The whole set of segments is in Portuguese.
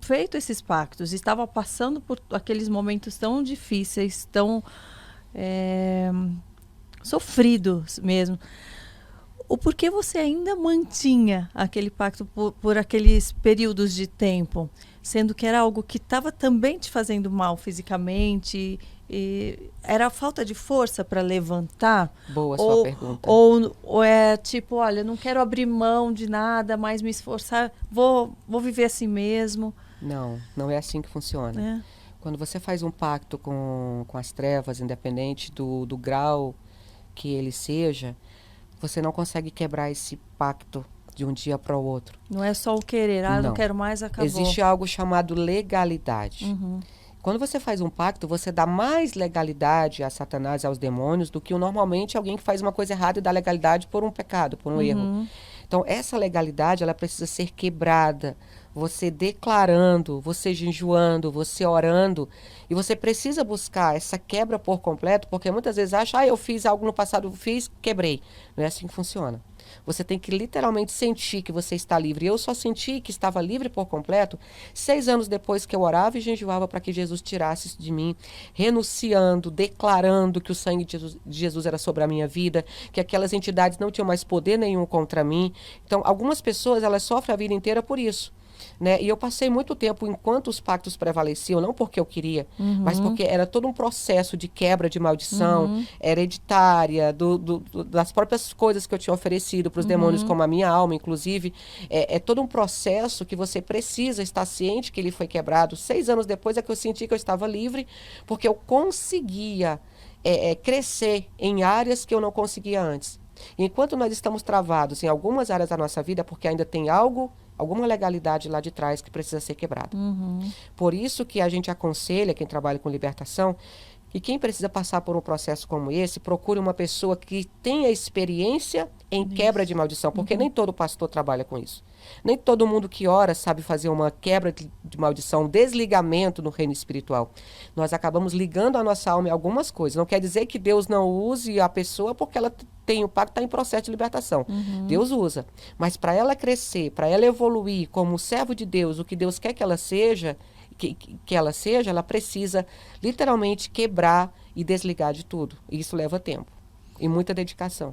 feito esses pactos, estava passando por aqueles momentos tão difíceis, tão sofridos mesmo. O porquê você ainda mantinha aquele pacto por aqueles períodos de tempo, sendo que era algo que estava também te fazendo mal fisicamente, e era falta de força para levantar? Boa sua pergunta. Ou é tipo, olha, não quero abrir mão de nada, mas me esforçar, vou viver assim mesmo? Não, não é assim que funciona. É. Quando você faz um pacto com as trevas, independente do grau que ele seja, você não consegue quebrar esse pacto de um dia para o outro. Não é só o querer, eu não quero mais, acabou. Existe algo chamado legalidade. Uhum. Quando você faz um pacto, você dá mais legalidade a Satanás e aos demônios do que normalmente alguém que faz uma coisa errada e dá legalidade por um pecado, por um erro. Então, essa legalidade, ela precisa ser quebrada. Você declarando, você jejuando, você orando. E você precisa buscar essa quebra por completo, porque muitas vezes acha, eu fiz algo no passado, quebrei. Não é assim que funciona. Você tem que literalmente sentir que você está livre. Eu só senti que estava livre por completo 6 anos depois que eu orava e jejuava para que Jesus tirasse isso de mim, renunciando, declarando que o sangue de Jesus era sobre a minha vida, que aquelas entidades não tinham mais poder nenhum contra mim. Então, algumas pessoas, elas sofrem a vida inteira por isso. Né? E eu passei muito tempo enquanto os pactos prevaleciam, não porque eu queria, mas porque era todo um processo de quebra de maldição hereditária, das próprias coisas que eu tinha oferecido para os demônios, como a minha alma, inclusive. É todo um processo que você precisa estar ciente que ele foi quebrado. 6 anos depois é que eu senti que eu estava livre, porque eu conseguia crescer em áreas que eu não conseguia antes. E enquanto nós estamos travados em algumas áreas da nossa vida, porque ainda tem alguma legalidade lá de trás que precisa ser quebrada. Por isso que a gente aconselha, quem trabalha com libertação, que quem precisa passar por um processo como esse, procure uma pessoa que tenha experiência em quebra de maldição, porque nem todo pastor trabalha com isso. Nem todo mundo que ora sabe fazer uma quebra de maldição, um desligamento no reino espiritual. Nós acabamos ligando a nossa alma em algumas coisas. Não quer dizer que Deus não use a pessoa porque ela tem o pacto, está em processo de libertação. Deus usa. Mas para ela crescer, para ela evoluir como servo de Deus, o que Deus quer que ela seja, ela precisa literalmente quebrar e desligar de tudo. E isso leva tempo e muita dedicação.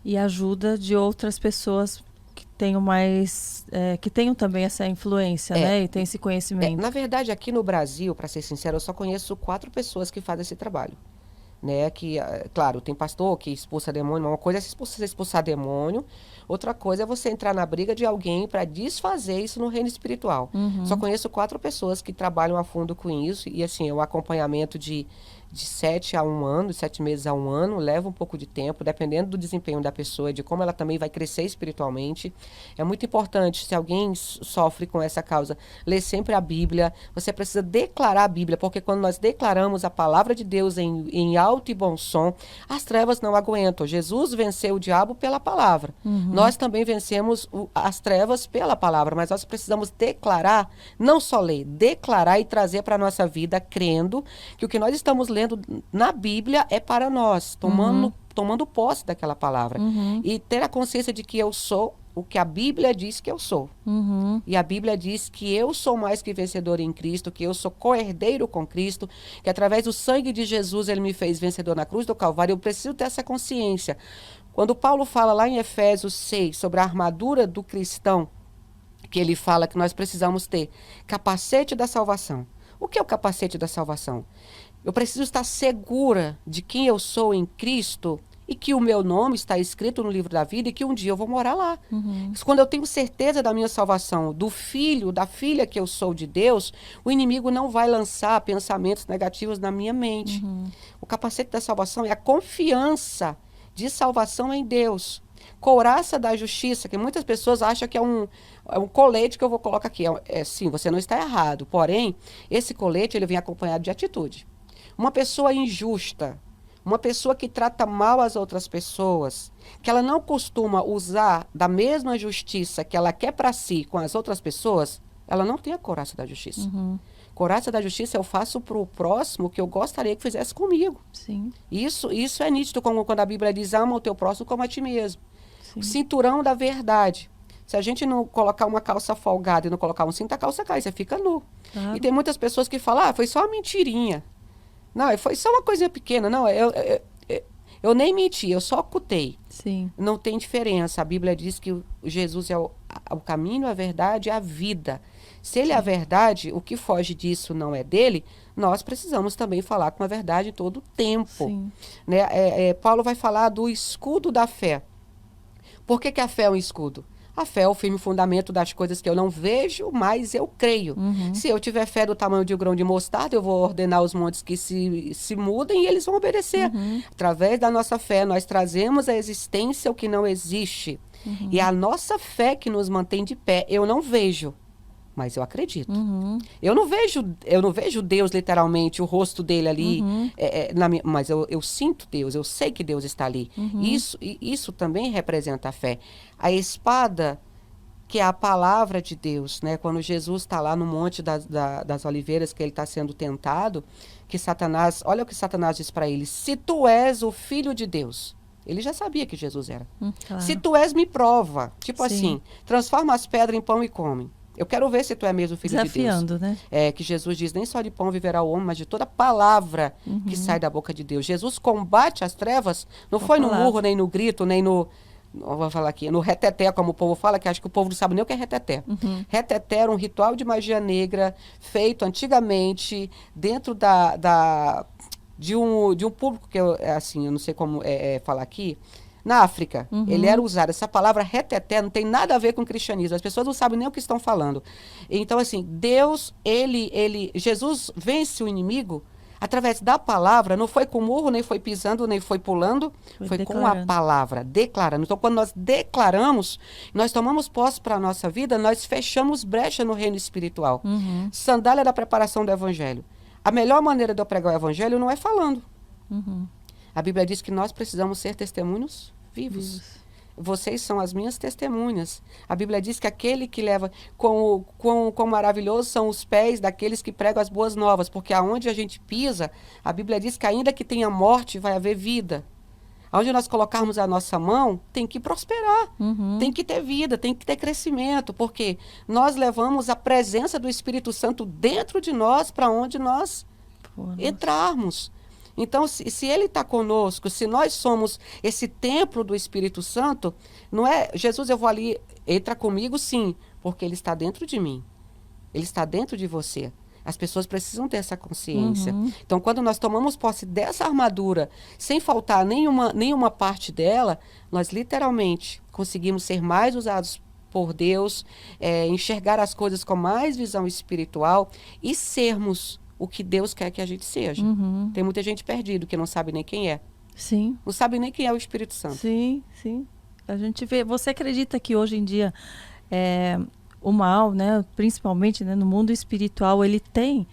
E ajuda de outras pessoas que tenham mais, que tenham também essa influência, né? E tem esse conhecimento. Na verdade, aqui no Brasil, para ser sincero, eu só conheço 4 pessoas que fazem esse trabalho. Né, que, claro, tem pastor que expulsa demônio, uma coisa é expulsar demônio, outra coisa é você entrar na briga de alguém para desfazer isso no reino espiritual. Só conheço 4 pessoas que trabalham a fundo com isso, e assim, o acompanhamento de 7 a 1 ano, de 7 meses a 1 ano, leva um pouco de tempo, dependendo do desempenho da pessoa, de como ela também vai crescer espiritualmente. É muito importante, se alguém sofre com essa causa, ler sempre a Bíblia. Você precisa declarar a Bíblia, porque quando nós declaramos a palavra de Deus em alto e bom som, as trevas não aguentam. Jesus venceu o diabo pela palavra. Nós também vencemos as trevas pela palavra, mas nós precisamos declarar, não só ler, declarar e trazer para a nossa vida, crendo que o que nós estamos lendo na Bíblia é para nós, tomando posse daquela palavra. E ter a consciência de que eu sou o que a Bíblia diz que eu sou. E a Bíblia diz que eu sou mais que vencedor em Cristo, que eu sou co-herdeiro com Cristo, que através do sangue de Jesus ele me fez vencedor na cruz do Calvário. Eu preciso ter essa consciência. Quando Paulo fala lá em Efésios 6 sobre a armadura do cristão, que ele fala que nós precisamos ter capacete da salvação. O que é o capacete da salvação? Eu preciso estar segura de quem eu sou em Cristo e que o meu nome está escrito no livro da vida e que um dia eu vou morar lá. Quando eu tenho certeza da minha salvação, do filho, da filha que eu sou de Deus, o inimigo não vai lançar pensamentos negativos na minha mente. O capacete da salvação é a confiança de salvação em Deus. Couraça da justiça, que muitas pessoas acham que é um colete que eu vou colocar aqui. Sim, você não está errado. Porém, esse colete ele vem acompanhado de atitude. Uma pessoa injusta, uma pessoa que trata mal as outras pessoas, que ela não costuma usar da mesma justiça que ela quer para si com as outras pessoas, ela não tem a couraça da justiça. Couraça da justiça eu faço para o próximo o que eu gostaria que fizesse comigo. Sim. Isso é nítido, como quando a Bíblia diz, ama o teu próximo como a ti mesmo. Sim. Cinturão da verdade. Se a gente não colocar uma calça folgada e não colocar um cinto, a calça cai, você fica nu. Claro. E tem muitas pessoas que falam, foi só uma mentirinha. Não, foi só uma coisinha pequena. Não, eu nem menti, eu só ocultei. Sim. Não tem diferença. A Bíblia diz que Jesus é o caminho, a verdade e a vida. Se ele é a verdade, o que foge disso não é dele, nós precisamos também falar com a verdade todo o tempo. Sim. Né? Paulo vai falar do escudo da fé. Por que a fé é um escudo? A fé é o firme fundamento das coisas que eu não vejo, mas eu creio. Se eu tiver fé do tamanho de um grão de mostarda, eu vou ordenar os montes que se mudem e eles vão obedecer. Através da nossa fé, nós trazemos à existência o que não existe. E a nossa fé que nos mantém de pé, eu não vejo, mas eu acredito. Eu não vejo Deus literalmente, o rosto dele ali, mas eu sinto Deus, eu sei que Deus está ali. Isso também representa a fé. A espada, que é a palavra de Deus, né? Quando Jesus está lá no Monte das Oliveiras, que ele está sendo tentado, que Satanás, olha o que Satanás diz para ele: se tu és o Filho de Deus. Ele já sabia que Jesus era. Claro. Se tu és, me prova. Tipo Sim. assim, transforma as pedras em pão e come. Eu quero ver se tu é mesmo filho de Deus. Desafiando, né? Que Jesus diz, nem só de pão viverá o homem, mas de toda palavra que sai da boca de Deus. Jesus combate as trevas, não foi no murro, nem no grito, nem no... Vou falar aqui, no reteté, como o povo fala, que acho que o povo não sabe nem o que é reteté. Reteté era um ritual de magia negra feito antigamente dentro de um público que eu não sei como falar aqui, na África. Ele era usado. Essa palavra reteté não tem nada a ver com o cristianismo. As pessoas não sabem nem o que estão falando. Então, assim, Deus, Jesus vence o inimigo através da palavra. Não foi com murro, nem foi pisando, nem foi pulando. Foi com a palavra, declarando. Então, quando nós declaramos, nós tomamos posse para a nossa vida, nós fechamos brecha no reino espiritual. Sandália da preparação do evangelho. A melhor maneira de eu pregar o evangelho não é falando. A Bíblia diz que nós precisamos ser testemunhos vivos. Vocês são as minhas testemunhas. A Bíblia diz que aquele que leva... Quão maravilhosos são os pés daqueles que pregam as boas novas, porque aonde a gente pisa, a Bíblia diz que ainda que tenha morte, vai haver vida. Aonde nós colocarmos a nossa mão, tem que prosperar, tem que ter vida, tem que ter crescimento, porque nós levamos a presença do Espírito Santo dentro de nós para onde nós entrarmos. Então, se ele está conosco, se nós somos esse templo do Espírito Santo, não é, Jesus, eu vou ali, entra comigo, sim, porque ele está dentro de mim. Ele está dentro de você. As pessoas precisam ter essa consciência. Então, quando nós tomamos posse dessa armadura, sem faltar nenhuma parte dela, nós literalmente conseguimos ser mais usados por Deus, enxergar as coisas com mais visão espiritual e sermos o que Deus quer que a gente seja. Tem muita gente perdida que não sabe nem quem é. Sim. Não sabe nem quem é o Espírito Santo. Sim, sim. A gente vê. Você acredita que hoje em dia o mal, né, principalmente, né, no mundo espiritual, ele tem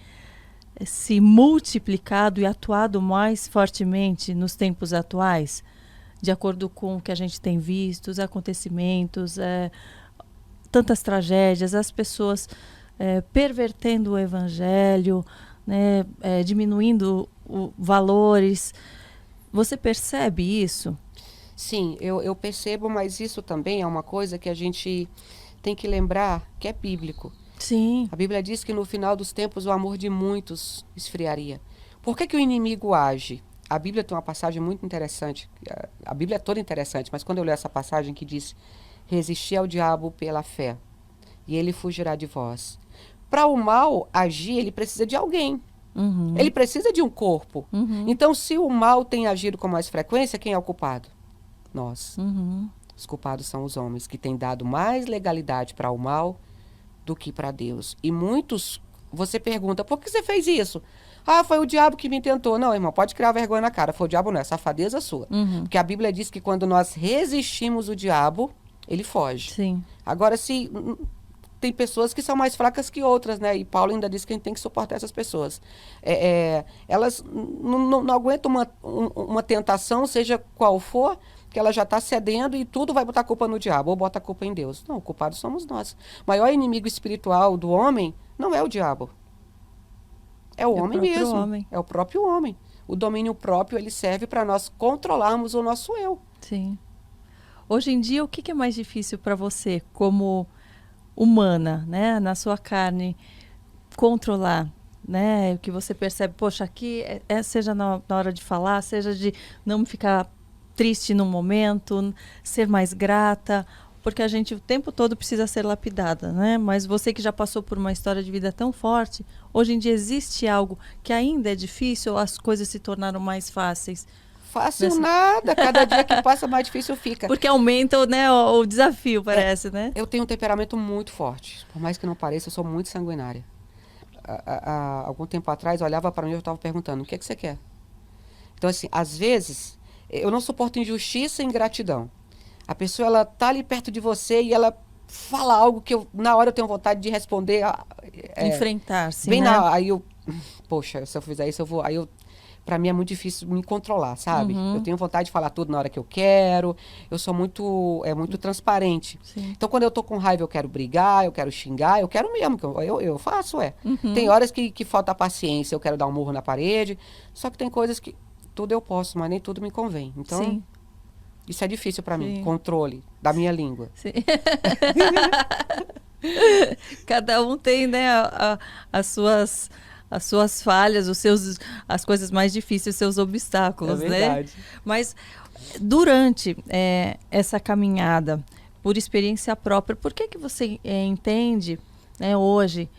se multiplicado e atuado mais fortemente nos tempos atuais, de acordo com o que a gente tem visto, os acontecimentos, tantas tragédias, as pessoas pervertendo o evangelho, né, diminuindo valores. Você percebe isso? Sim, eu percebo, mas isso também é uma coisa que a gente tem que lembrar que é bíblico. Sim. A Bíblia diz que no final dos tempos o amor de muitos esfriaria. Por que o inimigo age? A Bíblia tem uma passagem muito interessante. A Bíblia é toda interessante, mas quando eu leio essa passagem que diz: resistir ao diabo pela fé, e ele fugirá de vós. Para o mal agir, ele precisa de alguém. Ele precisa de um corpo. Então, se o mal tem agido com mais frequência, quem é o culpado? Nós. Os culpados são os homens, que têm dado mais legalidade para o mal do que para Deus. E muitos, você pergunta, por que você fez isso? Ah, foi o diabo que me tentou. Não, irmão, pode criar vergonha na cara. Foi o diabo não, é safadeza sua. Porque a Bíblia diz que quando nós resistimos o diabo, ele foge. Sim. Agora, se... Tem pessoas que são mais fracas que outras, né? E Paulo ainda diz que a gente tem que suportar essas pessoas. Elas não aguentam uma tentação, seja qual for, que ela já está cedendo e tudo vai botar a culpa no diabo, ou bota a culpa em Deus. Não, o culpado somos nós. O maior inimigo espiritual do homem não é o diabo. É o homem mesmo. É o próprio homem. O domínio próprio, ele serve para nós controlarmos o nosso eu. Sim. Hoje em dia, o que é mais difícil para você, como humana, né, na sua carne, controlar, né, o que você percebe, poxa, aqui seja na hora de falar, seja de não ficar triste no momento, ser mais grata, porque a gente o tempo todo precisa ser lapidada, né? Mas você que já passou por uma história de vida tão forte, hoje em dia existe algo que ainda é difícil ou as coisas se tornaram mais fáceis? Fácil nada, cada dia que passa mais difícil fica. Porque aumenta, né, o desafio, parece, né? Eu tenho um temperamento muito forte, por mais que não pareça, eu sou muito sanguinária. Há algum tempo atrás, eu olhava para mim e eu estava perguntando, o que é que você quer? Então, assim, às vezes, eu não suporto injustiça e ingratidão. A pessoa, ela tá ali perto de você e ela fala algo que na hora eu tenho vontade de responder. Enfrentar, sim, bem né? aí eu, poxa, se eu fizer isso, pra mim é muito difícil me controlar, sabe? Eu tenho vontade de falar tudo na hora que eu quero, eu sou muito transparente. Sim. Então, quando eu tô com raiva, eu quero brigar, eu quero xingar, eu quero mesmo, eu faço, Tem horas que falta paciência, eu quero dar um murro na parede, só que tem coisas que tudo eu posso, mas nem tudo me convém. Então, Sim. isso é difícil para mim, Sim. controle da minha língua. Sim. Cada um tem, né, as suas falhas, as coisas mais difíceis, os seus obstáculos, né? Mas durante essa caminhada, por experiência própria, por que você entende, né, hoje,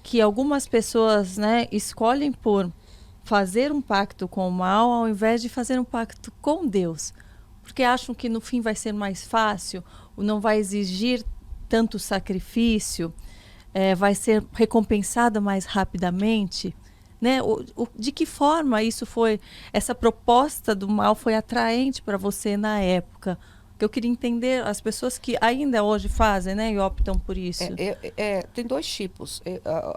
que algumas pessoas, né, escolhem por fazer um pacto com o mal ao invés de fazer um pacto com Deus? Porque acham que no fim vai ser mais fácil, não vai exigir tanto sacrifício, vai ser recompensada mais rapidamente, né? De que forma essa proposta do mal foi atraente para você na época? Que eu queria entender as pessoas que ainda hoje fazem, né, e optam por isso. Tem dois tipos.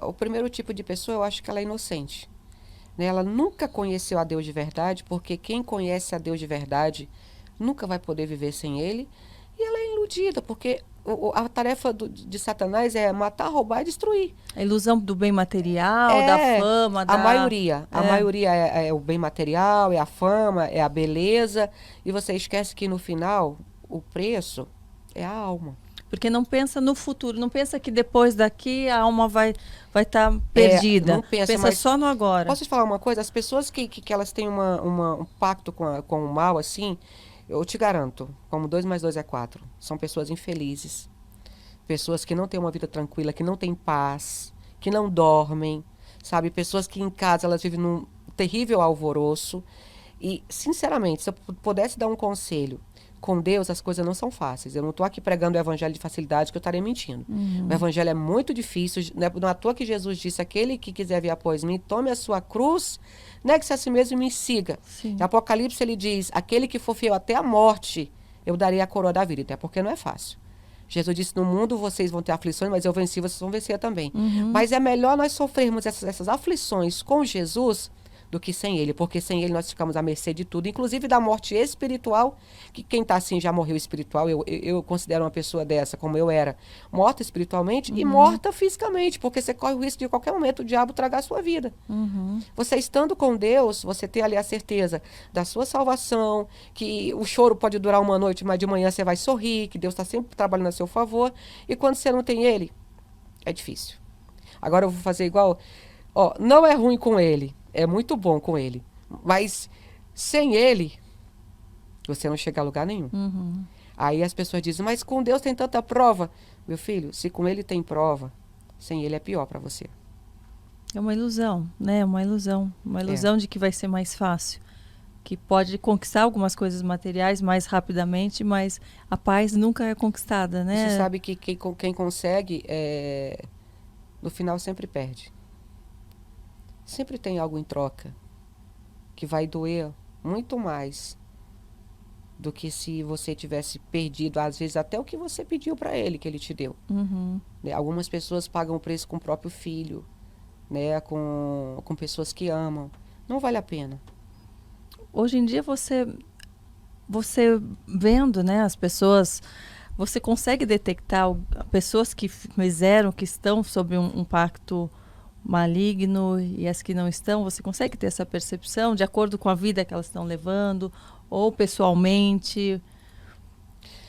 O primeiro tipo de pessoa, eu acho que ela é inocente, né? Ela nunca conheceu a Deus de verdade, porque quem conhece a Deus de verdade nunca vai poder viver sem ele. E ela é iludida, porque a tarefa de Satanás é matar, roubar e destruir. A ilusão do bem material, da fama. A maioria é o bem material, é a fama, é a beleza. E você esquece que no final, o preço é a alma. Porque não pensa no futuro, não pensa que depois daqui a alma vai estar perdida. Não pensa só no agora. Posso te falar uma coisa? As pessoas que elas têm um pacto com o mal, assim, eu te garanto, como 2 mais 2 é 4, são pessoas infelizes, pessoas que não têm uma vida tranquila, que não têm paz, que não dormem, sabe? Pessoas que em casa elas vivem num terrível alvoroço. E, sinceramente, se eu pudesse dar um conselho, com Deus as coisas não são fáceis. Eu não estou aqui pregando o evangelho de facilidade, que eu estaria mentindo. O evangelho é muito difícil. Não é à toa que Jesus disse, aquele que quiser vir após mim, tome a sua cruz, negue-se a si mesmo e me siga. Em Apocalipse ele diz, aquele que for fiel até a morte, eu darei a coroa da vida. Até porque não é fácil. Jesus disse, no mundo vocês vão ter aflições, mas eu venci, vocês vão vencer também. Mas é melhor nós sofrermos essas aflições com Jesus do que sem ele, porque sem ele nós ficamos à mercê de tudo, inclusive da morte espiritual, que quem está assim já morreu espiritual, eu considero uma pessoa dessa, como eu era, morta espiritualmente e morta fisicamente, porque você corre o risco de qualquer momento o diabo tragar a sua vida. Você estando com Deus, você tem ali a certeza da sua salvação, que o choro pode durar uma noite, mas de manhã você vai sorrir, que Deus está sempre trabalhando a seu favor, e quando você não tem ele, é difícil. Agora eu vou fazer igual, não é ruim com ele, é muito bom com ele. Mas sem ele, você não chega a lugar nenhum. Aí as pessoas dizem, mas com Deus tem tanta prova. Meu filho, se com ele tem prova, sem ele é pior para você. É uma ilusão, né? Uma ilusão. Uma ilusão de que vai ser mais fácil. Que pode conquistar algumas coisas materiais mais rapidamente, mas a paz nunca é conquistada, né? Você sabe que quem consegue, no final sempre perde. Sempre tem algo em troca que vai doer muito mais do que se você tivesse perdido, às vezes, até o que você pediu para ele, que ele te deu. Né? Algumas pessoas pagam o preço com o próprio filho, né? com pessoas que amam. Não vale a pena. Hoje em dia, você vendo, né, as pessoas, você consegue detectar pessoas que fizeram, que estão sob um pacto maligno e as que não estão? Você consegue ter essa percepção de acordo com a vida que elas estão levando ou pessoalmente?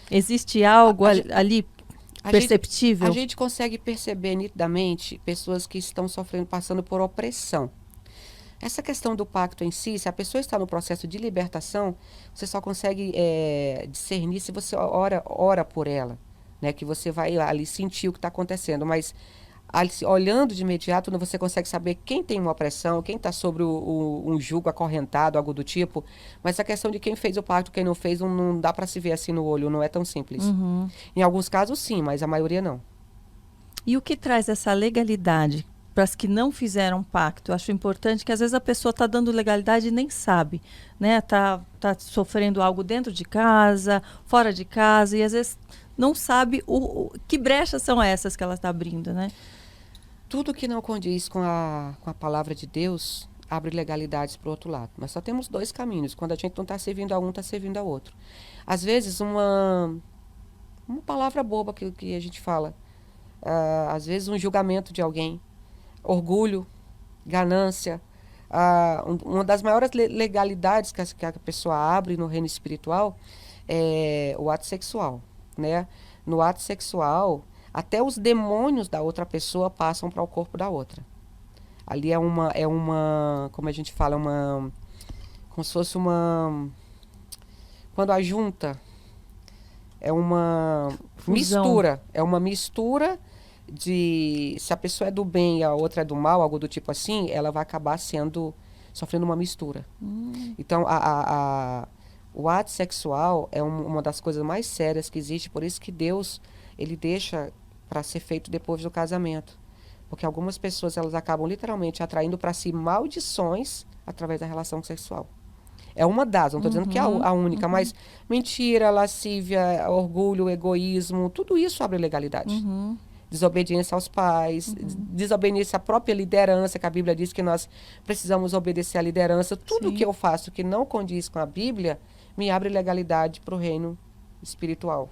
Existe algo A, ali a perceptível? a gente consegue perceber nitidamente pessoas que estão sofrendo, passando por opressão. Essa questão do pacto em si, se a pessoa está no processo de libertação, você só consegue discernir se você ora por ela, né? Que você vai ali sentir o que está acontecendo, mas ali, olhando de imediato, você consegue saber quem tem uma opressão, quem está sobre um jugo acorrentado, algo do tipo. Mas a questão de quem fez o pacto, quem não fez, não dá para se ver assim no olho, não é tão simples. Uhum. Em alguns casos, sim, mas a maioria não. E o que traz essa legalidade para as que não fizeram pacto? Eu acho importante que às vezes a pessoa está dando legalidade e nem sabe, né? Tá sofrendo algo dentro de casa, fora de casa, e às vezes não sabe que brechas são essas que ela está abrindo, né? Tudo que não condiz com a palavra de Deus abre legalidades para o outro lado. Nós só temos dois caminhos. Quando a gente não está servindo a um, está servindo ao outro. Às vezes, uma palavra boba que a gente fala. Às vezes, um julgamento de alguém. Orgulho, ganância. Uma das maiores legalidades que a pessoa abre no reino espiritual é o ato sexual, né? No ato sexual, até os demônios da outra pessoa passam para o corpo da outra. Ali como a gente fala, como se fosse quando a junta é uma Fusão. mistura, se a pessoa é do bem e a outra é do mal, algo do tipo assim, ela vai acabar sofrendo uma mistura. Então, o ato sexual é uma das coisas mais sérias que existe, por isso que Deus, ele deixa para ser feito depois do casamento. Porque algumas pessoas, elas acabam literalmente atraindo para si maldições através da relação sexual. É uma das, não estou dizendo que é a única, mas mentira, lascívia, orgulho, egoísmo, tudo isso abre legalidade. Desobediência aos pais, desobediência à própria liderança, que a Bíblia diz que nós precisamos obedecer à liderança. Tudo que eu faço que não condiz com a Bíblia, me abre legalidade para o reino espiritual.